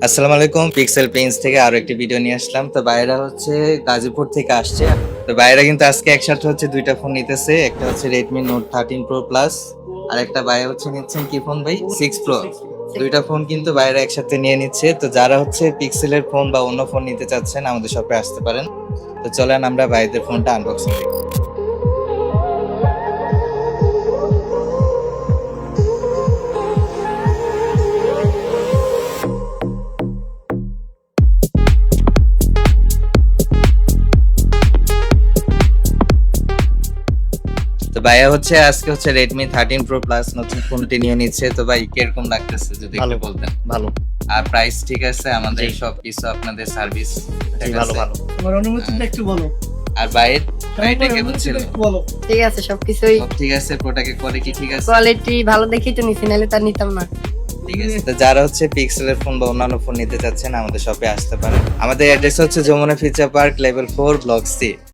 আসসালামু আলাইকুম, pixel Paints থেকে আরো একটি ভিডিও নিয়ে আসলাম। তো ভাইরা হচ্ছে গাজীপুর থেকে আসছে। তো ভাইরা কিন্তু আজকে একসাথে হচ্ছে দুইটা ফোন নিতেছে। একটা হচ্ছে Redmi Note 13 Pro Plus আর একটা ভাই হচ্ছে নিচ্ছেন কি ফোন ভাই? 6 Pro। দুইটা ফোন কিন্তু ভাইরা একসাথে নিয়ে নিচ্ছে। তো যারা হচ্ছে পিক্সেলের ফোন বা অন্য ফোন নিতে চাচ্ছেন আমাদের শপে আসতে পারেন। তো চলেন আমরা ভাইদের ফোনটা আনবক্সিং করি। তো ভাইয়া হচ্ছে আজকে হচ্ছে Redmi 13 Pro Plus নতুন ফোনটি নিয়ে নিচ্ছে। তো ভাই কিরকম লাগতেছে যদি ভালো একটু বলতেন? ভালো আর প্রাইস ঠিক আছে, আমাদের জি। সবকিছু আপনাদের সার্ভিস জি ঠিক ভালো আছে। ভালো তোমার অনুমতিটা একটু বলো। আর বাইরে কেমন ছিল? একটু বলো। ঠিক আছে সবকিছুই সব ঠিক আছে, প্রোডাক্টের কোয়ালিটি ঠিক আছে। কোয়ালিটি ভালো দেখেই তো নিছি, নাহলে তার নিতাম না। ঠিক আছে। তো যারা হচ্ছে পিক্সেলের ফোন বা অন্যান্য ফোন নিতে চাচ্ছেন আমাদের শপে আসতে পারেন। আমাদের অ্যাড্রেস হচ্ছে Jamuna future park level 4 block C.